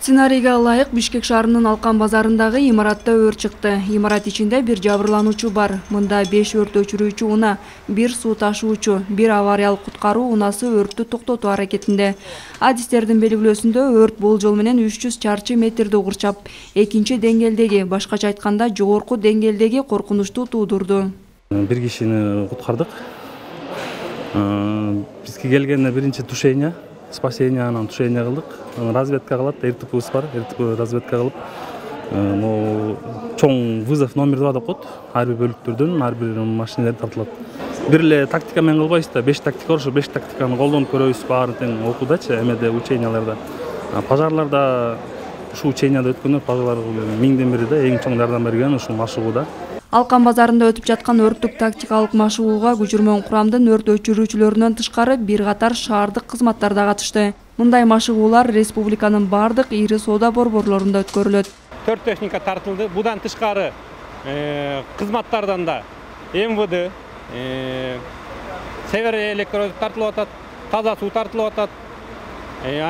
Сценарийге ылайык Бишкек шаарынын Алкан базарындагы имаратта өрт чыкты. Имарат ичинде бир жабырлануучу бар. Мында 5 өрт өчүрүүчү уна, 1 суу ташуучу, 1 авариялык куткаруу унасы өрттү токтотуу аракетинде. Адистердин белгилөөсүндө өрт болжол менен 300 чарчы метрди курчап, экинчи деңгээлдеги, башкача айтканда жогорку деңгээлдеги коркунучту туудурду. Bir kişini kurtardık. Bizge gelgende birinci tuşeynya, spasiyenya anan tuşeynya kıldık. Razvedka kılıp, RTP'si var, RTP razvedka kılıp. Çoğun vızıf номер 2'da kod, her bir bölüktürdün, her bir maşineler tartıldı. Birle taktika men kılbayız da 5 taktika var, 5 taktikanı koldan körüyüz bağırtın okudaçı, emede uçenyalarda. Pajarlarda, şu uçenyada ötkünler, pajarlar mingden biri de, en çoğunlardan bergen, şu maşuğuda. Алкан базарында өтүп жаткан өрттүк тактикалык машыгууга күчүрмөн курамдын өрт өчүрүүчүлөрүнөн тышкары бир катар шаардык кызматтар да катышты. Мындай машыгуулар республиканын бардык ири соода борборлорунда өткөрүлөт. 4 техника тартылды. Будан тышкары кызматтардан да МВД, Север электро тартылып атат, таза суу тартылып атат.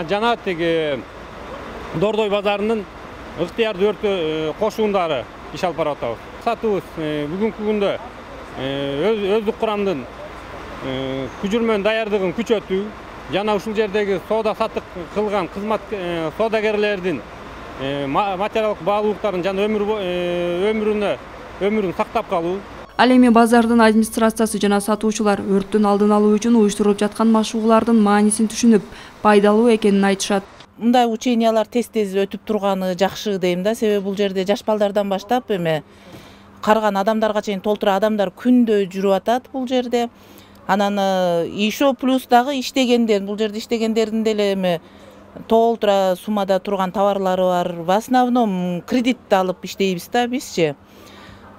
Жана теги Дордой базарынын ыктыярдуу өрт кошуундары иш алып барып атабыз. Сатыбыз бүгүнкү күндө өздүк курамдын күчүрмөнүн даярдыгын күчөтүү жана ушул жердеги соода сатык кылган кызмат соодагерлердин материалдык баалуулуктарын жана өмүрүн сактап калуу. Ал эми базардын администрациясы жана сатуучулар өрттүн алдын алуу үчүн уюштурулуп жаткан машыгуулардын маанисин түшүнүп, пайдалуу экенин айтышат. Мындай учениялар тез-тез өтүп турганы жакшы дейм да, себеби бул жерде жаш балдардан баштап эми карыган адамдарга чейин толтура адамдар күндө жүрүп атат бул жерде. Анан ишо плюс дагы иштегендер, бул жерде иштегендердин деле эми толтура суммада турган товарлары бар. В основном кредит алып иштейбиз да бизчи.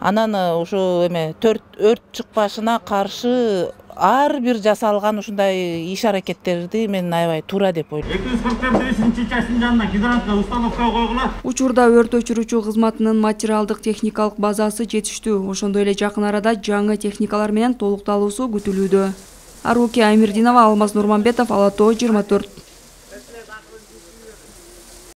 Анан ушу эми өрт чыкпашына каршы ар бир жасалган ушундай иш аракеттерди мен аябай туура деп ойлойм. 241 частын жанына гидрантка установка койгула. Учурда өрт өчүрүүчү кызматынын материалдык техникалык базасы жетиштүү. Ошондой эле жакын арада жаңы техникалар менен толукталуусу күтүлүүдө. Аруки Амирдинова, Алмаз Нурманбетов, Ала Тоо 24.